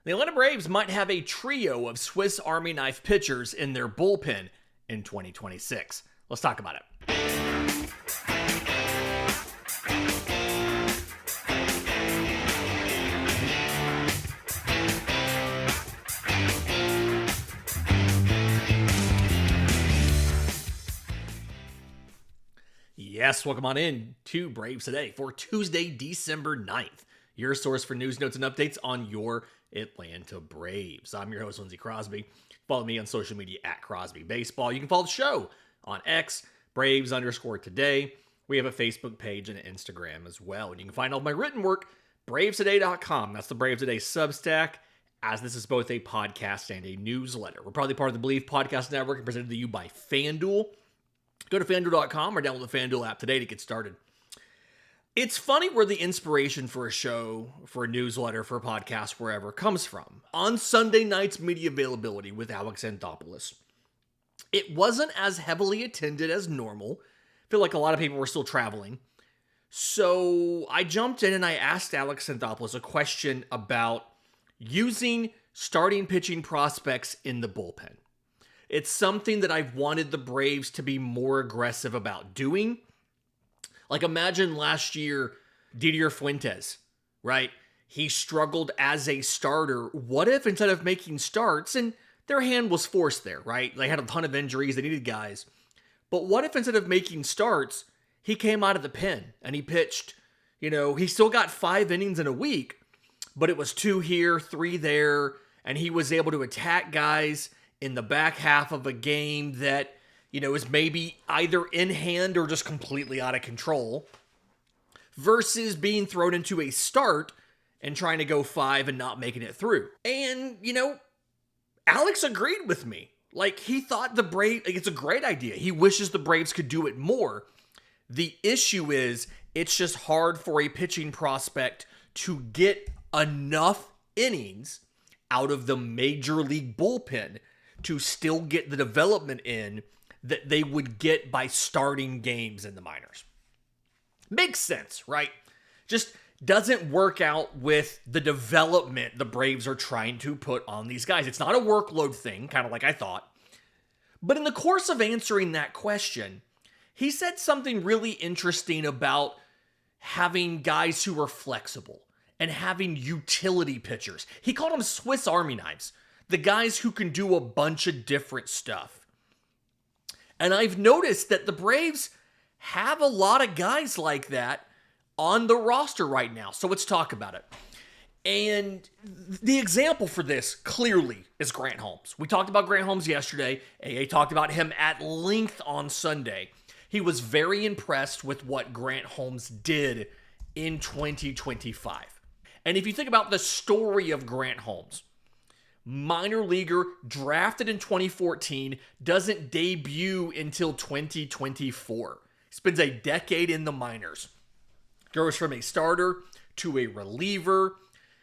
The Atlanta Braves might have a trio of Swiss Army knife pitchers in their bullpen in 2026. Let's talk about it. Yes, welcome on in to Braves Today for Tuesday, December 9th. Your source for news, notes, and updates on your Atlanta Braves. I'm your host, Lindsey Crosby. Follow me on social media at Crosby Baseball. You can follow the show on X, Braves_today. We have a Facebook page and an Instagram as well. And you can find all my written work, bravestoday.com. That's the Braves Today Substack, as this is both a podcast and a newsletter. We're probably part of the Believe Podcast Network and presented to you by FanDuel. Go to FanDuel.com or download the FanDuel app today to get started. It's funny where the inspiration for a show, for a newsletter, for a podcast, wherever, comes from. On Sunday night's media availability with Alex Anthopoulos, it wasn't as heavily attended as normal. I feel like a lot of people were still traveling. So I jumped in and I asked Alex Anthopoulos a question about using starting pitching prospects in the bullpen. It's something that I've wanted the Braves to be more aggressive about doing. Like, imagine last year, Didier Fuentes, right? He struggled as a starter. What if instead of making starts, and their hand was forced there, right? They had a ton of injuries. They needed guys. But what if instead of making starts, he came out of the pen and he pitched, he still got 5 innings in a week, but it was 2 here, 3 there, and he was able to attack guys in the back half of a game that, is maybe either in hand or just completely out of control, versus being thrown into a start and trying to go 5 and not making it through. And, Alex agreed with me. Like, he thought the Braves, it's a great idea. He wishes the Braves could do it more. The issue is, it's just hard for a pitching prospect to get enough innings out of the major league bullpen to still get the development in that they would get by starting games in the minors. Makes sense, right? Just doesn't work out with the development the Braves are trying to put on these guys. It's not a workload thing, kind of like I thought. But in the course of answering that question, he said something really interesting about having guys who are flexible and having utility pitchers. He called them Swiss Army knives. The guys who can do a bunch of different stuff. And I've noticed that the Braves have a lot of guys like that on the roster right now. So let's talk about it. And the example for this clearly is Grant Holmes. We talked about Grant Holmes yesterday. AA talked about him at length on Sunday. He was very impressed with what Grant Holmes did in 2025. And if you think about the story of Grant Holmes, minor leaguer, drafted in 2014, doesn't debut until 2024. Spends a decade in the minors. Goes from a starter to a reliever.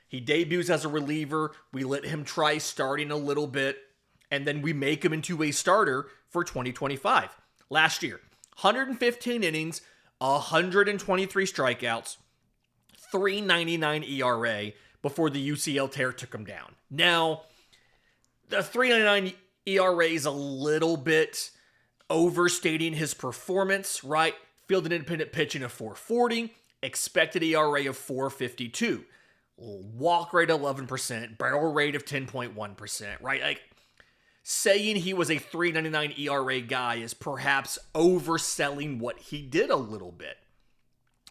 He debuts as a reliever. We let him try starting a little bit, and then we make him into a starter for 2025. Last year, 115 innings, 123 strikeouts, 3.99 ERA before the UCL tear took him down. Now, the 3.99 ERA is a little bit overstating his performance, right? Fielded independent pitching of 440, expected ERA of 452, walk rate 11%, barrel rate of 10.1%, right? Like, saying he was a 3.99 ERA guy is perhaps overselling what he did a little bit.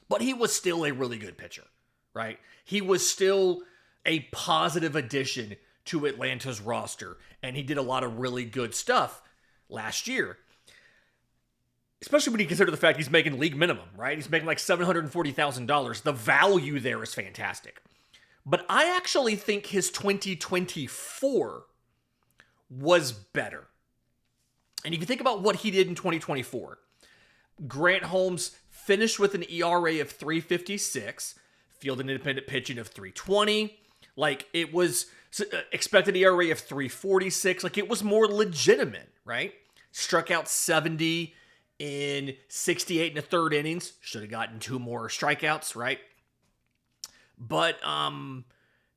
But he was still a really good pitcher, right? He was still a positive addition to Atlanta's roster, and he did a lot of really good stuff last year. Especially when you consider the fact he's making league minimum, right? He's making like $740,000. The value there is fantastic. But I actually think his 2024 was better. And if you think about what he did in 2024, Grant Holmes finished with an ERA of 3.56, fielded independent pitching of 3.20. Like, it was expected ERA of 3.46. Like, it was more legitimate, right? Struck out 70 in 68 and a third innings. Should have gotten 2 more strikeouts, right? But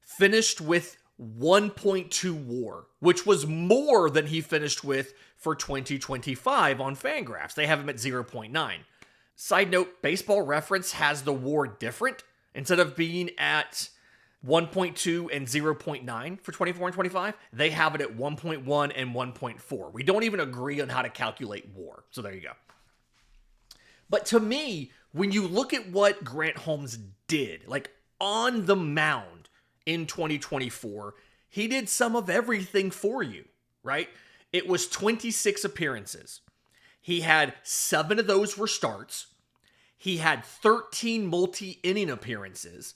finished with 1.2 WAR, which was more than he finished with for 2025 on Fangraphs. They have him at 0.9. Side note, Baseball Reference has the WAR different. Instead of being at 1.2 and 0.9 for 24 and 25, they have it at 1.1 and 1.4. We don't even agree on how to calculate WAR. So there you go. But to me, when you look at what Grant Holmes did, like on the mound in 2024, he did some of everything for you, right? It was 26 appearances. He had 7 of those were starts. He had 13 multi-inning appearances,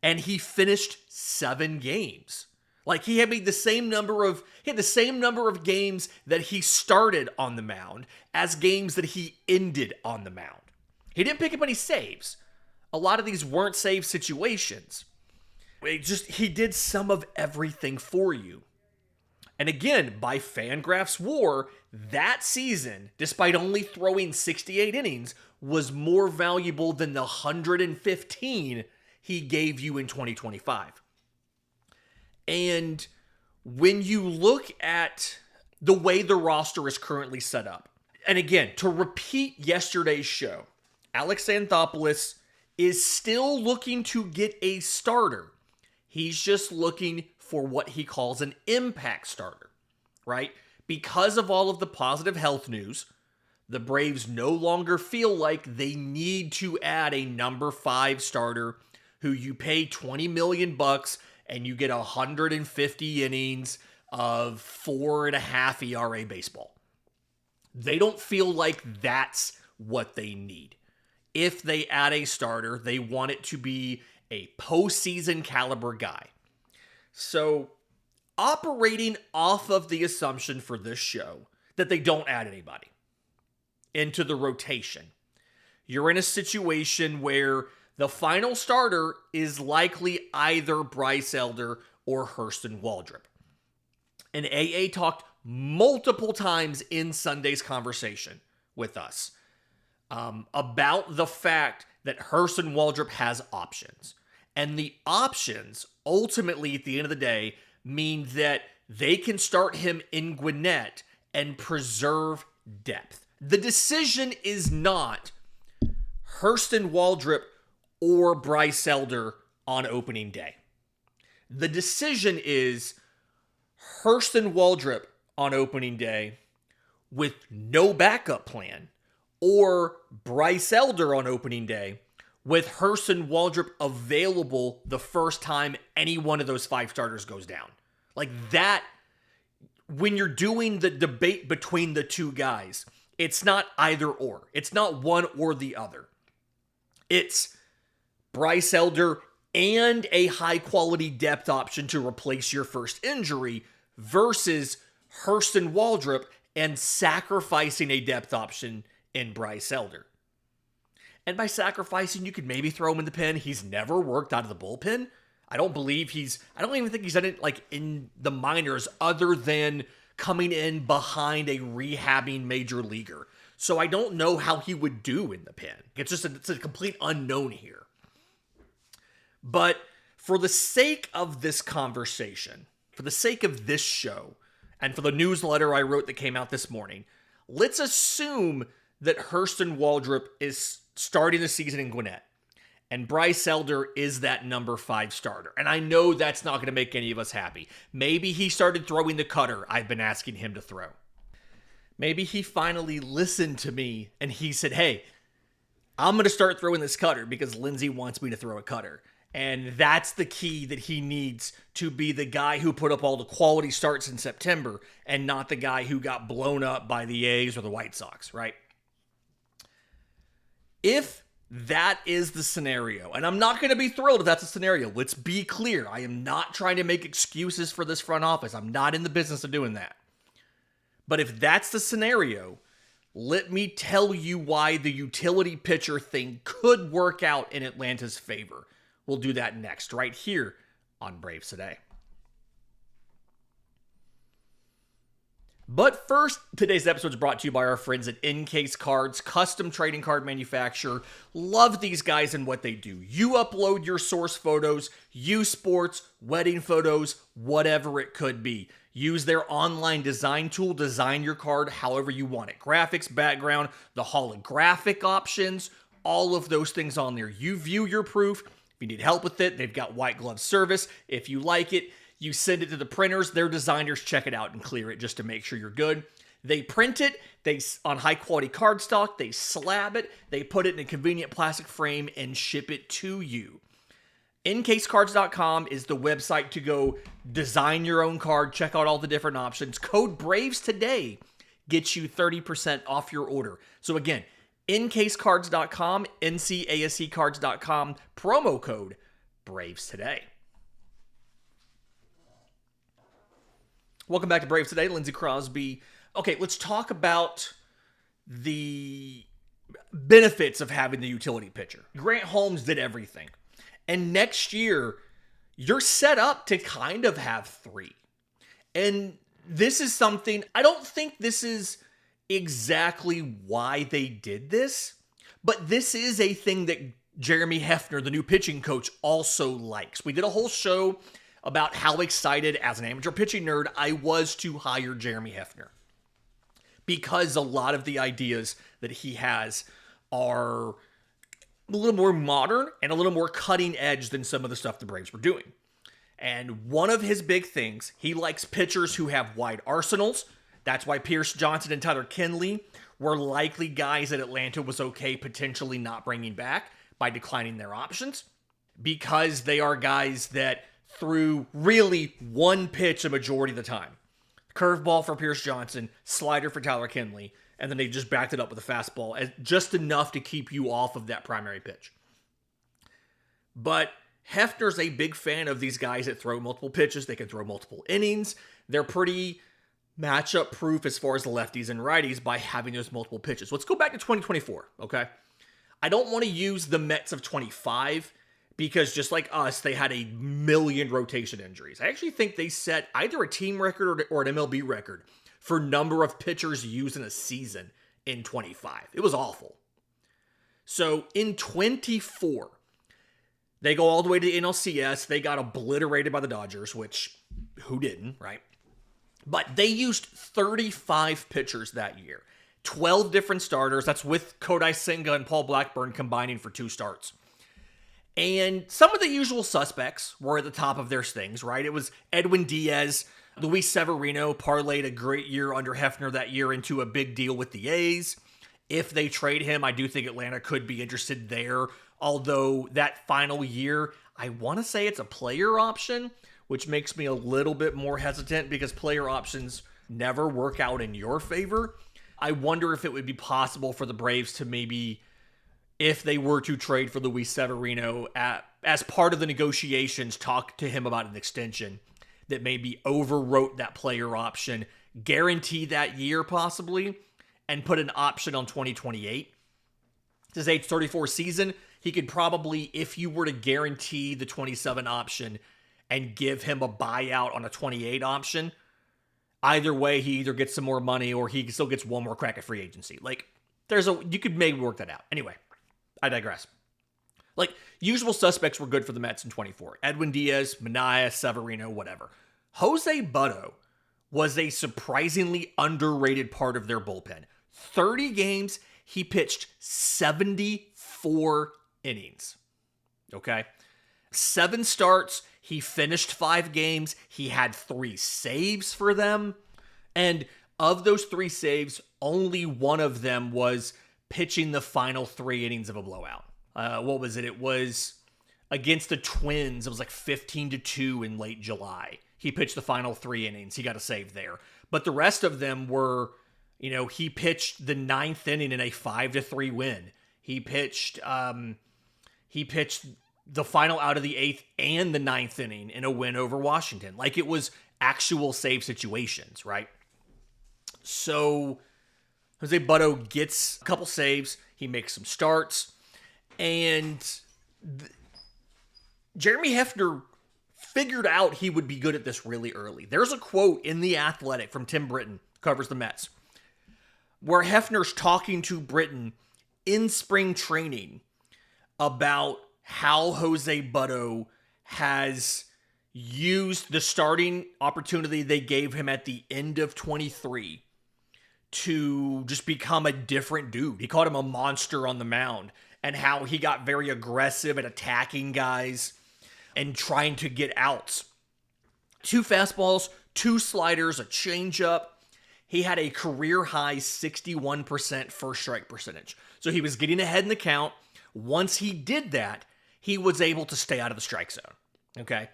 and he finished 7 games. Like he had the same number of games that he started on the mound as games that he ended on the mound. He didn't pick up any saves. A lot of these weren't save situations. He did some of everything for you. And again, by Fangraphs WAR, that season, despite only throwing 68 innings, was more valuable than the 115 he gave you in 2025. And when you look at the way the roster is currently set up, and again, to repeat yesterday's show, Alex Anthopoulos is still looking to get a starter. He's just looking for what he calls an impact starter, right? Because of all of the positive health news, the Braves no longer feel like they need to add a number 5 starter who you pay $20 million and you get 150 innings of 4.5 ERA baseball. They don't feel like that's what they need. If they add a starter, they want it to be a postseason caliber guy. So, operating off of the assumption for this show that they don't add anybody into the rotation, you're in a situation where the final starter is likely either Bryce Elder or Hurston Waldrop. And AA talked multiple times in Sunday's conversation with us about the fact that Hurston Waldrop has options. And the options, ultimately, at the end of the day, mean that they can start him in Gwinnett and preserve depth. The decision is not Hurston Waldrop or Bryce Elder on opening day. The decision is Hurston Waldrop on opening day with no backup plan, or Bryce Elder on opening day with Hurston Waldrop available the first time any one of those 5 starters goes down. Like that, when you're doing the debate between the 2 guys, it's not either or. It's not one or the other. It's Bryce Elder and a high-quality depth option to replace your first injury versus Hurston Waldrop and sacrificing a depth option in Bryce Elder. And by sacrificing, you could maybe throw him in the pen. He's never worked out of the bullpen. I don't even think he's done it like in the minors other than coming in behind a rehabbing major leaguer. So I don't know how he would do in the pen. It's a complete unknown here. But for the sake of this conversation, for the sake of this show, and for the newsletter I wrote that came out this morning, let's assume that Hurston Waldrop is starting the season in Gwinnett, and Bryce Elder is that number 5 starter. And I know that's not going to make any of us happy. Maybe he started throwing the cutter I've been asking him to throw. Maybe he finally listened to me and he said, hey, I'm going to start throwing this cutter because Lindsay wants me to throw a cutter. And that's the key that he needs to be the guy who put up all the quality starts in September and not the guy who got blown up by the A's or the White Sox, right? If that is the scenario, and I'm not going to be thrilled if that's the scenario. Let's be clear. I am not trying to make excuses for this front office. I'm not in the business of doing that. But if that's the scenario, let me tell you why the utility pitcher thing could work out in Atlanta's favor. We'll do that next, right here on Braves Today. But first, today's episode is brought to you by our friends at Encase Cards, custom trading card manufacturer. Love these guys and what they do. You upload your source photos, youth sports, wedding photos, whatever it could be. Use their online design tool, design your card however you want it. Graphics, background, the holographic options, all of those things on there. You view your proof. If you need help with it, they've got white glove service. If you like it, you send it to the printers, their designers check it out and clear it just to make sure you're good. They print it, on high quality cardstock, they slab it, they put it in a convenient plastic frame and ship it to you. Encasecards.com is the website to go design your own card, check out all the different options. Code BRAVES today gets you 30% off your order. So again, encasecards.com, ncasccards.com, promo code BRAVES today. Welcome back to Braves Today, Lindsey Crosby. Okay, let's talk about the benefits of having the utility pitcher. Grant Holmes did everything. And next year, you're set up to kind of have three. And this is something, I don't think this is exactly why they did this, but this is a thing that Jeremy Hefner, the new pitching coach, also likes. We did a whole show about how excited, as an amateur pitching nerd, I was to hire Jeremy Hefner. Because a lot of the ideas that he has are a little more modern and a little more cutting edge than some of the stuff the Braves were doing. And one of his big things, he likes pitchers who have wide arsenals. That's why Pierce Johnson and Tyler Kinley were likely guys that Atlanta was okay potentially not bringing back by declining their options. Because they are guys that threw really one pitch a majority of the time. Curveball for Pierce Johnson, slider for Tyler Kinley, and then they just backed it up with a fastball, as just enough to keep you off of that primary pitch. But Hefner's a big fan of these guys that throw multiple pitches. They can throw multiple innings. They're pretty matchup proof as far as the lefties and righties by having those multiple pitches. Let's go back to 2024, okay? I don't want to use the Mets of 25 because just like us, they had a million rotation injuries. I actually think they set either a team record or an MLB record for number of pitchers used in a season in 25. It was awful. So in 24, they go all the way to NLCS. They got obliterated by the Dodgers, which who didn't, right? But they used 35 pitchers that year. 12 different starters. That's with Kodai Senga and Paul Blackburn combining for 2 starts. And some of the usual suspects were at the top of their things, right? It was Edwin Diaz. Luis Severino parlayed a great year under Hefner that year into a big deal with the A's. If they trade him, I do think Atlanta could be interested there. Although that final year, I want to say it's a player option, which makes me a little bit more hesitant because player options never work out in your favor. I wonder if it would be possible for the Braves to maybe, if they were to trade for Luis Severino, as part of the negotiations, talk to him about an extension that maybe overwrote that player option, guarantee that year possibly, and put an option on 2028. His age 34 season, he could probably, if you were to guarantee the 27 option and give him a buyout on a 28 option, either way, he either gets some more money or he still gets one more crack at free agency. Like, you could maybe work that out. Anyway, I digress. Like, usual suspects were good for the Mets in 24. Edwin Diaz, Minaya, Severino, whatever. Jose Butto was a surprisingly underrated part of their bullpen. 30 games, he pitched 74 innings. Okay? 7 starts, he finished 5 games, he had 3 saves for them, and of those 3 saves, only one of them was pitching the final 3 innings of a blowout. What was it? It was against the Twins. It was like 15-2 in late July. He pitched the final 3 innings. He got a save there. But the rest of them were, he pitched the 9th inning in a 5-3 win. He pitched the final out of the 8th and the 9th inning in a win over Washington. Like, it was actual save situations, right? So Jose Butto gets a couple saves. He makes some starts. And Jeremy Hefner figured out he would be good at this really early. There's a quote in The Athletic from Tim Britton covers the Mets, where Hefner's talking to Britton in spring training about how Jose Butto has used the starting opportunity they gave him at the end of 23 to just become a different dude. He called him a monster on the mound, and how he got very aggressive at attacking guys and trying to get outs. 2 fastballs, 2 sliders, a changeup. He had a career-high 61% first strike percentage. So he was getting ahead in the count. Once he did that, he was able to stay out of the strike zone. Okay?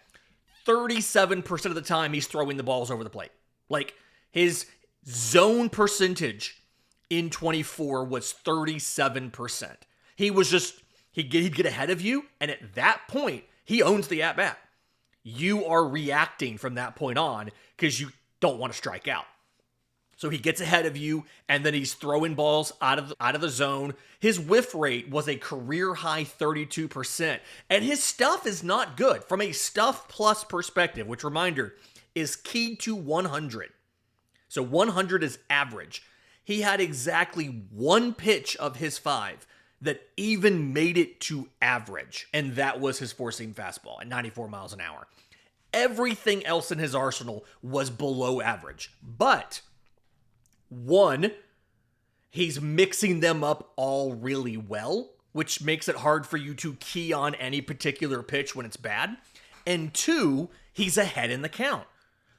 37% of the time, he's throwing the balls over the plate. Like, his zone percentage in 24 was 37%. He was just, he'd get ahead of you, and at that point, he owns the at-bat. You are reacting from that point on because you don't want to strike out. So he gets ahead of you, and then he's throwing balls out of the zone. His whiff rate was a career-high 32%, and his stuff is not good. From a stuff plus perspective, which, reminder, is keyed to 100. So 100 is average. He had exactly 1 pitch of his 5 that even made it to average, and that was his 4-seam fastball at 94 miles an hour. Everything else in his arsenal was below average. But, 1, he's mixing them up all really well, which makes it hard for you to key on any particular pitch when it's bad. And 2, he's ahead in the count.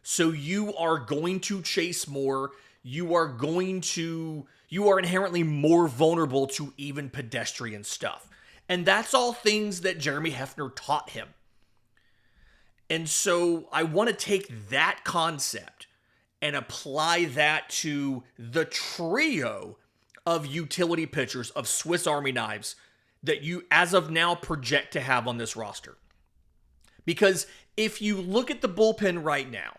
So you are going to chase more. You are inherently more vulnerable to even pedestrian stuff. And that's all things that Jeremy Hefner taught him. And so I want to take that concept and apply that to the trio of utility pitchers, of Swiss Army knives, that you, as of now, project to have on this roster. Because if you look at the bullpen right now,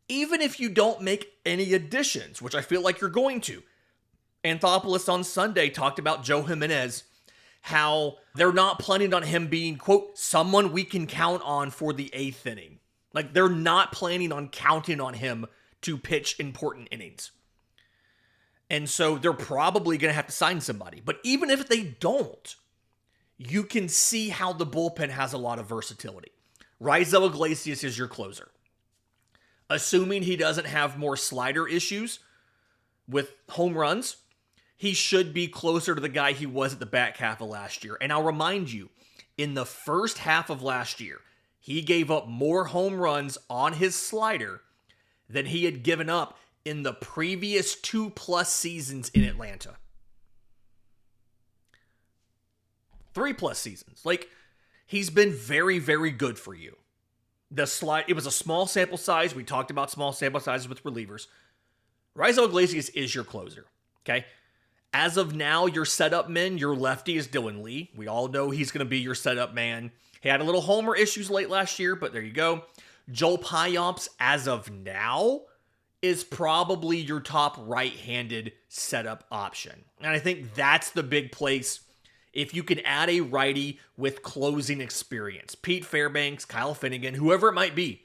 even if you don't make any additions, which I feel like you're going to, Anthopoulos on Sunday talked about Joe Jimenez, how they're not planning on him being, quote, someone we can count on for the 8th inning. Like, they're not planning on counting on him to pitch important innings. And so they're probably going to have to sign somebody. But even if they don't, you can see how the bullpen has a lot of versatility. Raisel Iglesias is your closer. Assuming he doesn't have more slider issues with home runs, he should be closer to the guy he was at the back half of last year. And I'll remind you, in the first half of last year, he gave up more home runs on his slider than he had given up in the previous 2+ seasons in Atlanta. 3+ seasons. Like, he's been very, very good for you. It was a small sample size. We talked about small sample sizes with relievers. Raisel Iglesias is your closer, okay? As of now, your setup man, your lefty is Dylan Lee. We all know he's going to be your setup man. He had a little homer issues late last year, but there you go. Joel Payamps, as of now, is probably your top right-handed setup option. And I think that's the big place. If you can add a righty with closing experience, Pete Fairbanks, Kyle Finnegan, whoever it might be,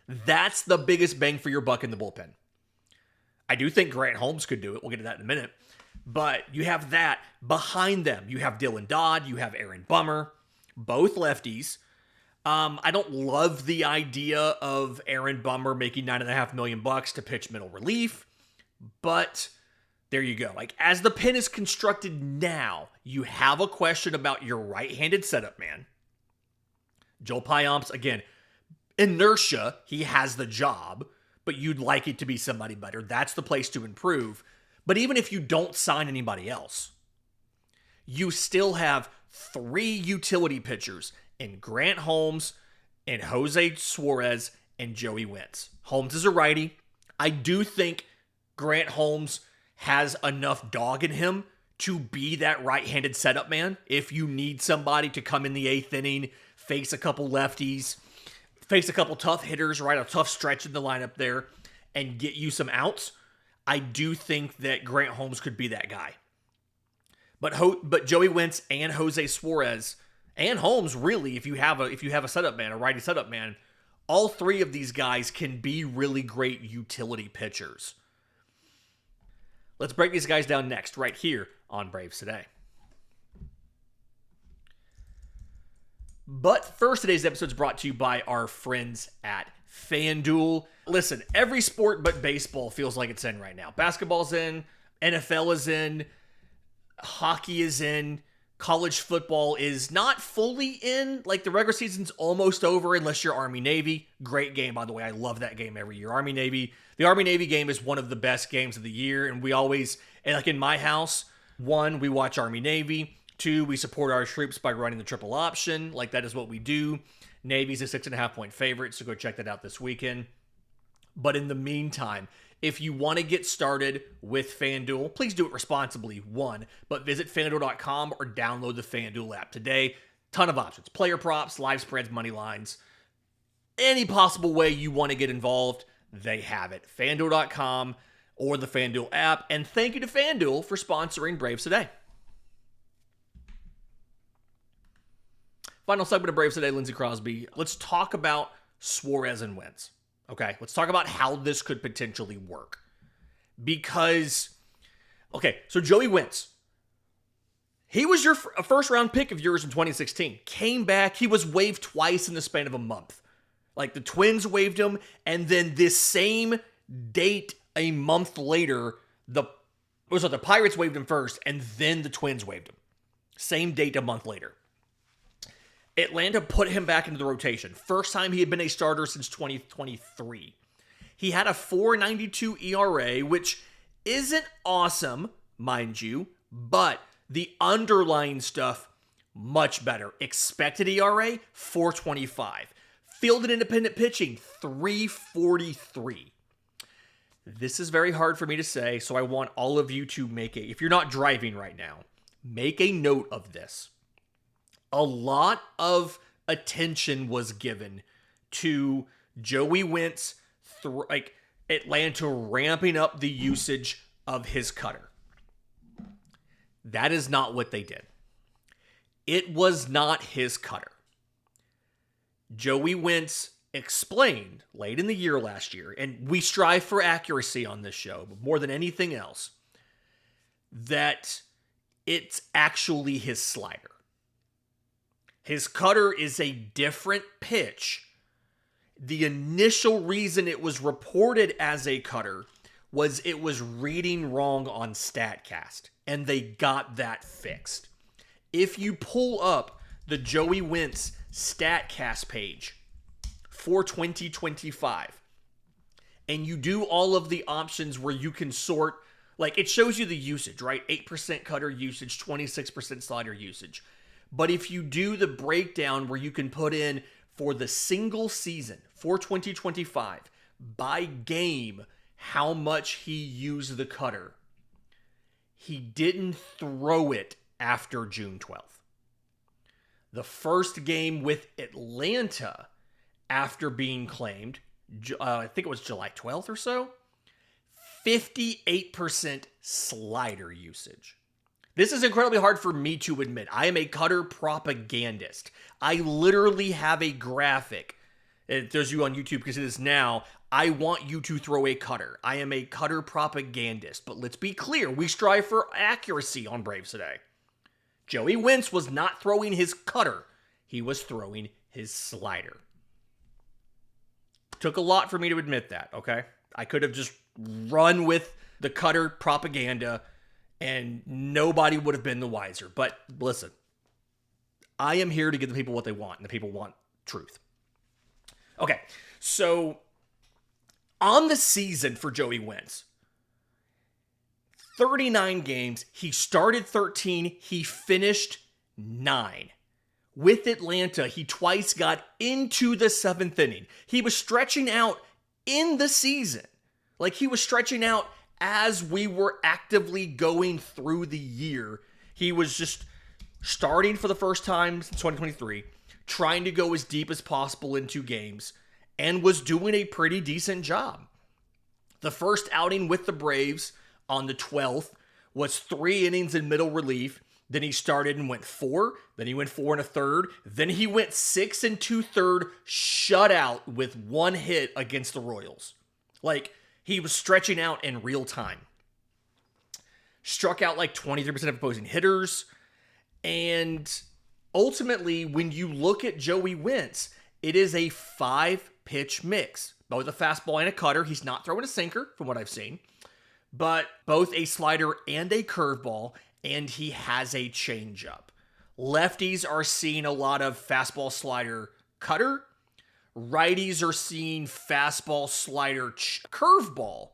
that's the biggest bang for your buck in the bullpen. I do think Grant Holmes could do it. We'll get to that in a minute. But you have that. Behind them, you have Dylan Dodd, you have Aaron Bummer, both lefties. I don't love the idea of Aaron Bummer making $9.5 million to pitch middle relief, but there you go. Like, as the pen is constructed now, you have a question about your right-handed setup man. Joel Payamps, again, inertia, he has the job, but you'd like it to be somebody better. That's the place to improve. But even if you don't sign anybody else, you still have 3 utility pitchers in Grant Holmes, and Jose Suarez, and Joey Wentz. Holmes is a righty. I do think Grant Holmes has enough dog in him to be that right-handed setup man. If you need somebody to come in the 8th inning, face a couple lefties, face a couple tough hitters, right, a tough stretch in the lineup there, and get you some outs, I do think that Grant Holmes could be that guy. But Joey Wentz and Jose Suarez and Holmes, really, if you have a setup man, a righty setup man, All three of these guys can be really great utility pitchers. Let's break these guys down next, right here on Braves Today. But first, today's episode is brought to you by our friends at FanDuel. Listen, every sport but baseball feels like it's in right now. Basketball's in, NFL is in, hockey is in, college football is not fully in. Like, the regular season's almost over unless you're Army-Navy. Great game, by the way. I love that game every year. Army-Navy. The Army-Navy game is one of the best games of the year, and we always, and like in my house, 1, we watch Army-Navy. 2, we support our troops by running the triple option. Like, that is what we do. Navy's a 6.5-point favorite, so go check that out this weekend. But in the meantime, if you want to get started with FanDuel, please do it responsibly, 1. But visit FanDuel.com or download the FanDuel app today. Ton of options. Player props, live spreads, money lines. Any possible way you want to get involved, they have it. FanDuel.com or the FanDuel app. And thank you to FanDuel for sponsoring Braves Today. Final segment of Braves Today, Lindsey Crosby. Let's talk about Suarez and Wentz. Okay, let's talk about how this could potentially work. Because, okay, so Joey Wentz, he was your first-round pick of yours in 2016. Came back, he was waived twice in the span of a month. Like, the Twins waived him, and then this same date a month later, the Pirates waived him first, and then the Twins waived him. Same date a month later. Atlanta put him back into the rotation. First time he had been a starter since 2023. He had a 4.92 ERA, which isn't awesome, mind you, but the underlying stuff, much better. Expected ERA, 4.25. Fielded independent pitching, 3.43. This is very hard for me to say, so I want all of you to if you're not driving right now, make a note of this. A lot of attention was given to Joey Wentz, Atlanta ramping up the usage of his cutter. That is not what they did. It was not his cutter. Joey Wentz explained late in the year last year, and we strive for accuracy on this show, but more than anything else, that it's actually his slider. His cutter is a different pitch. The initial reason it was reported as a cutter was it was reading wrong on StatCast, and they got that fixed. If you pull up the Joey Wentz StatCast page for 2025, and you do all of the options where you can sort, like it shows you the usage, right? 8% cutter usage, 26% slider usage. But if you do the breakdown where you can put in for the single season for 2025 by game how much he used the cutter, he didn't throw it after June 12th. The first game with Atlanta after being claimed, I think it was July 12th or so, 58% slider usage. This is incredibly hard for me to admit. I am a cutter propagandist. I literally have a graphic. There's you on YouTube because it is now. I want you to throw a cutter. I am a cutter propagandist. But let's be clear. We strive for accuracy on Braves Today. Joey Wentz was not throwing his cutter. He was throwing his slider. Took a lot for me to admit that, okay? I could have just run with the cutter propaganda and nobody would have been the wiser. But listen, I am here to give the people what they want, and the people want truth. Okay, so on the season for Joey Wentz, 39 games, he started 13, he finished 9. With Atlanta, he twice got into the 7th inning. He was stretching out in the season. Like, he was stretching out as we were actively going through the year. He was just starting for the first time since 2023, trying to go as deep as possible into games, and was doing a pretty decent job. The first outing with the Braves on the 12th was 3 innings in middle relief, Then he started and went 4. Then he went 4 1/3. Then he went 6 2/3 shutout with 1 hit against the Royals. Like, he was stretching out in real time. Struck out like 23% of opposing hitters. And ultimately, when you look at Joey Wentz, it is a 5-pitch mix. Both a fastball and a cutter. He's not throwing a sinker, from what I've seen. But both a slider and a curveball, and he has a changeup. Lefties are seeing a lot of fastball, slider, cutter. Righties are seeing fastball, slider, curveball.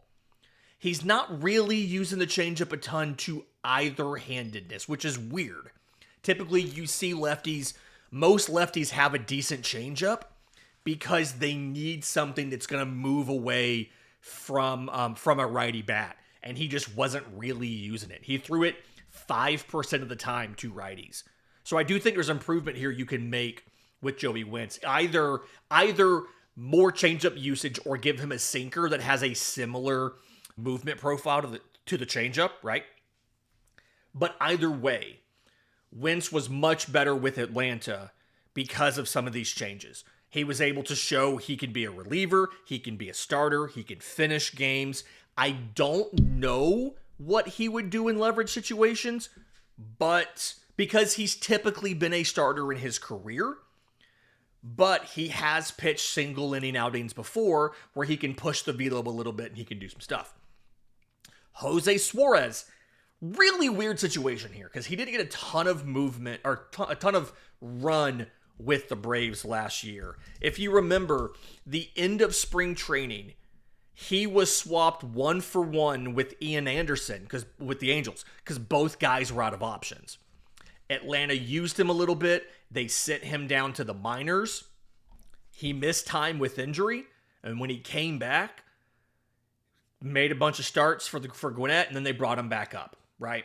He's not really using the changeup a ton to either-handedness, which is weird. Typically, you see most lefties have a decent changeup because they need something that's going to move away from a righty bat. And he just wasn't really using it. He threw it 5% of the time to righties. So I do think there's improvement here you can make with Joey Wentz. Either more changeup usage or give him a sinker that has a similar movement profile to the changeup, right? But either way, Wentz was much better with Atlanta because of some of these changes. He was able to show he can be a reliever, he can be a starter, he can finish games. I don't know what he would do in leverage situations, but because he's typically been a starter in his career, but he has pitched single inning outings before where he can push the velo a little bit and he can do some stuff. Jose Suarez, really weird situation here because he didn't get a ton of movement or a ton of run with the Braves last year. If you remember, the end of spring training, he was swapped 1-for-1 with Ian Anderson with the Angels because both guys were out of options. Atlanta used him a little bit. They sent him down to the minors. He missed time with injury, and when he came back, made a bunch of starts for Gwinnett, and then they brought him back up, right?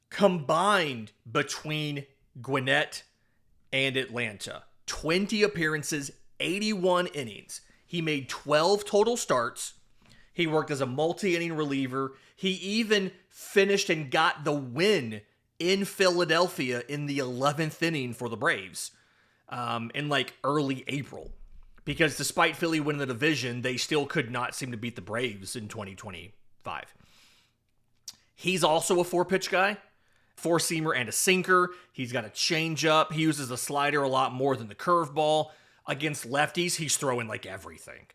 Combined between Gwinnett and Atlanta, 20 appearances, 81 innings. He made 12 total starts. He worked as a multi-inning reliever. He even finished and got the win in Philadelphia in the 11th inning for the Braves in like early April. Because despite Philly winning the division, they still could not seem to beat the Braves in 2025. He's also a 4-pitch guy. 4-seamer and a sinker. He's got a changeup. He uses the slider a lot more than the curveball. Against lefties, he's throwing like everything.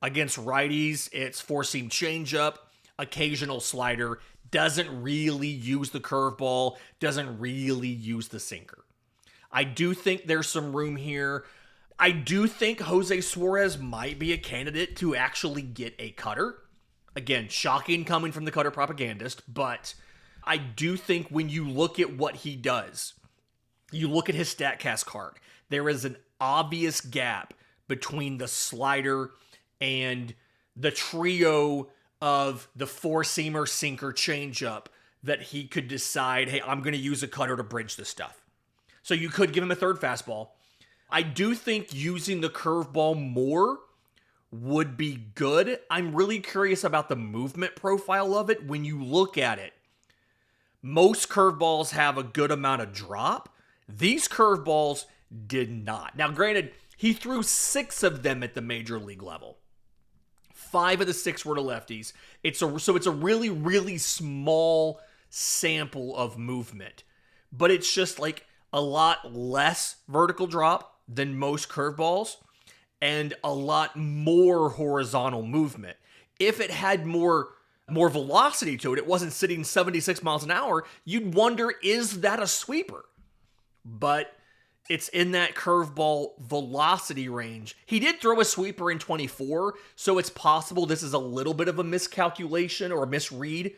Against righties, it's 4-seam changeup, occasional slider, doesn't really use the curveball, doesn't really use the sinker. I do think there's some room here. I do think Jose Suarez might be a candidate to actually get a cutter. Again, shocking coming from the cutter propagandist, but I do think when you look at what he does, you look at his StatCast card, there is an obvious gap between the slider and the trio of the 4-seamer, sinker, changeup that he could decide, hey, I'm going to use a cutter to bridge this stuff. So you could give him a third fastball. I do think using the curveball more would be good. I'm really curious about the movement profile of it. When you look at it, most curveballs have a good amount of drop. These curveballs did not. Now, granted, he threw 6 of them at the major league level. 5 of the 6 were to lefties. So it's a really, really small sample of movement. But it's just like a lot less vertical drop than most curveballs and a lot more horizontal movement. If it had more velocity to it, it wasn't sitting 76 miles an hour, you'd wonder, is that a sweeper? But it's in that curveball velocity range. He did throw a sweeper in 24, so it's possible this is a little bit of a miscalculation or a misread.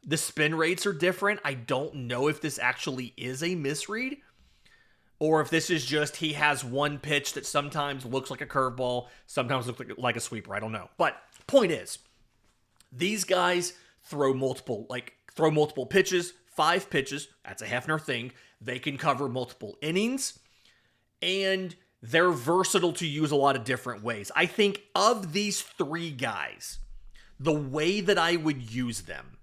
The spin rates are different. I don't know if this actually is a misread or if this is just he has one pitch that sometimes looks like a curveball, sometimes looks like a sweeper. I don't know. But point is, these guys throw multiple pitches, 5 pitches. That's a Hefner thing. They can cover multiple innings. And they're versatile to use a lot of different ways. I think of these 3 guys, the way that I would use them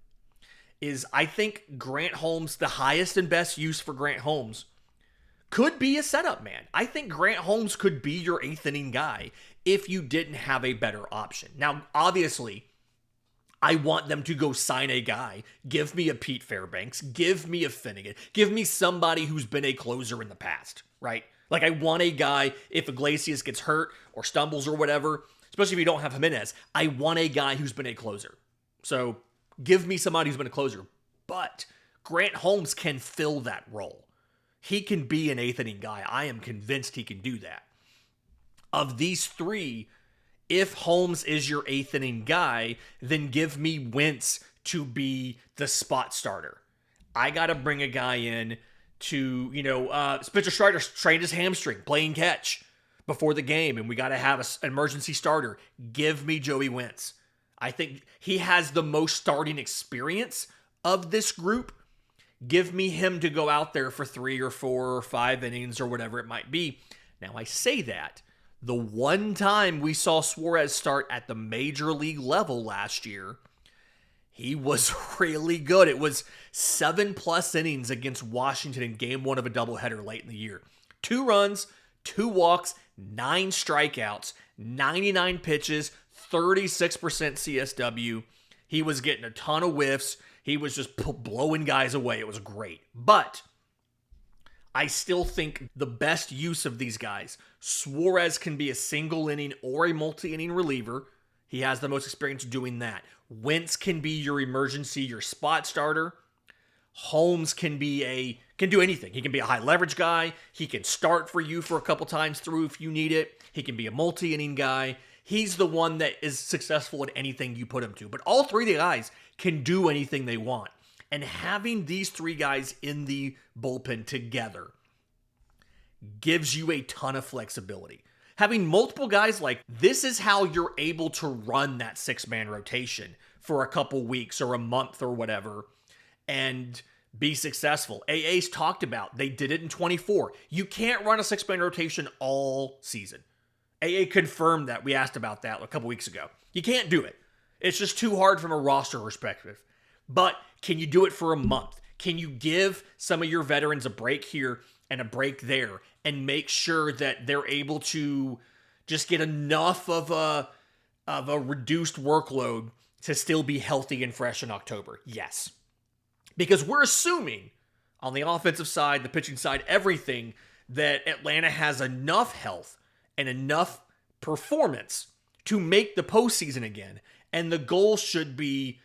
is I think Grant Holmes, the highest and best use for Grant Holmes, could be a setup man. I think Grant Holmes could be your 8th inning guy if you didn't have a better option. Now, obviously, I want them to go sign a guy. Give me a Pete Fairbanks. Give me a Finnegan. Give me somebody who's been a closer in the past, right? Like, I want a guy, if Iglesias gets hurt or stumbles or whatever, especially if you don't have Jimenez, I want a guy who's been a closer. So, give me somebody who's been a closer. But Grant Holmes can fill that role. He can be an 8th inning guy. I am convinced he can do that. Of these three, if Holmes is your 8th inning guy, then give me Wentz to be the spot starter. I got to bring a guy in to, Spencer Strider trained his hamstring, playing catch before the game, and we got to have an emergency starter. Give me Joey Wentz. I think he has the most starting experience of this group. Give me him to go out there for 3 or 4 or 5 innings or whatever it might be. Now, I say that. The one time we saw Suarez start at the major league level last year, he was really good. It was 7+ innings against Washington in game 1 of a doubleheader late in the year. 2 runs, 2 walks, 9 strikeouts, 99 pitches, 36% CSW. He was getting a ton of whiffs. He was just blowing guys away. It was great. But I still think the best use of these guys, Suarez can be a single inning or a multi-inning reliever. He has the most experience doing that. Wentz can be your emergency, your spot starter. Holmes can do anything. He can be a high leverage guy. He can start for you for a couple times through if you need it. He can be a multi-inning guy. He's the one that is successful at anything you put him to. But all 3 of the guys can do anything they want. And having these 3 guys in the bullpen together gives you a ton of flexibility. Having multiple guys like this is how you're able to run that 6-man rotation for a couple weeks or a month or whatever and be successful. AA's talked about, they did it in 24. You can't run a 6-man rotation all season. AA confirmed that. We asked about that a couple weeks ago. You can't do it. It's just too hard from a roster perspective. But can you do it for a month? Can you give some of your veterans a break here and a break there and make sure that they're able to just get enough of a reduced workload to still be healthy and fresh in October? Yes. Because we're assuming on the offensive side, the pitching side, everything, that Atlanta has enough health and enough performance to make the postseason again. And the goal should be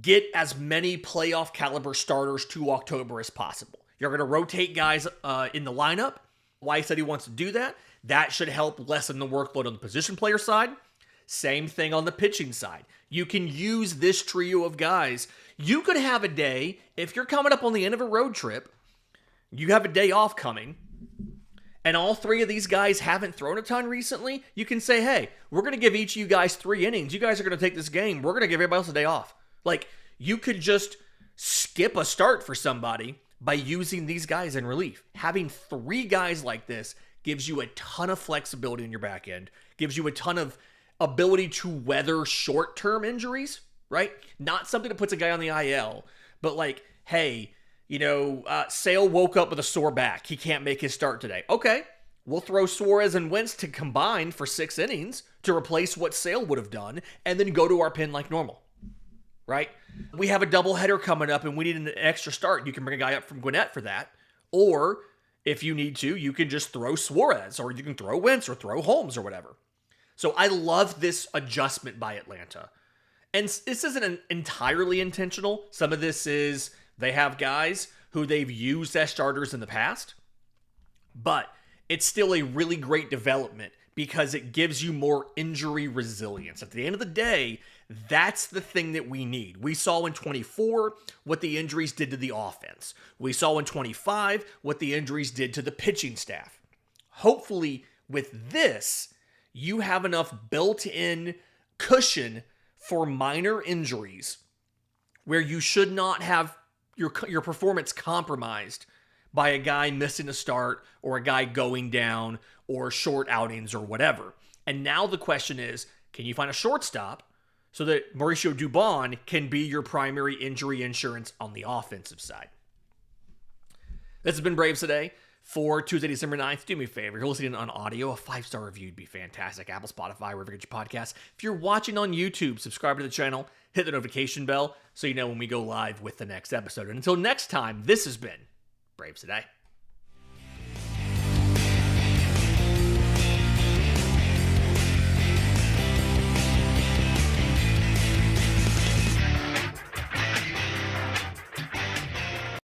get as many playoff caliber starters to October as possible. You're going to rotate guys in the lineup. Why said he wants to do that. That should help lessen the workload on the position player side. Same thing on the pitching side. You can use this trio of guys. You could have a day, if you're coming up on the end of a road trip, you have a day off coming, and all 3 of these guys haven't thrown a ton recently, you can say, hey, we're going to give each of you guys 3 innings. You guys are going to take this game. We're going to give everybody else a day off. Like, you could just skip a start for somebody by using these guys in relief. Having 3 guys like this gives you a ton of flexibility in your back end, gives you a ton of ability to weather short-term injuries, right? Not something that puts a guy on the IL, but like, hey, Sale woke up with a sore back. He can't make his start today. Okay, we'll throw Suarez and Wentz to combine for 6 innings to replace what Sale would have done and then go to our pen like normal, right? We have a doubleheader coming up and we need an extra start. You can bring a guy up from Gwinnett for that. Or if you need to, you can just throw Suarez or you can throw Wentz or throw Holmes or whatever. So I love this adjustment by Atlanta. And this isn't entirely intentional. Some of this is they have guys who they've used as starters in the past. But it's still a really great development because it gives you more injury resilience. At the end of the day, that's the thing that we need. We saw in 24 what the injuries did to the offense. We saw in 25 what the injuries did to the pitching staff. Hopefully, with this, you have enough built-in cushion for minor injuries where you should not have your performance compromised by a guy missing a start or a guy going down or short outings or whatever. And now the question is, can you find a shortstop so that Mauricio Dubon can be your primary injury insurance on the offensive side. This has been Braves Today for Tuesday, December 9th. Do me a favor. If you're listening on audio, a 5-star review would be fantastic. Apple, Spotify, wherever you get your podcasts. If you're watching on YouTube, subscribe to the channel, hit the notification bell so you know when we go live with the next episode. And until next time, this has been Braves Today.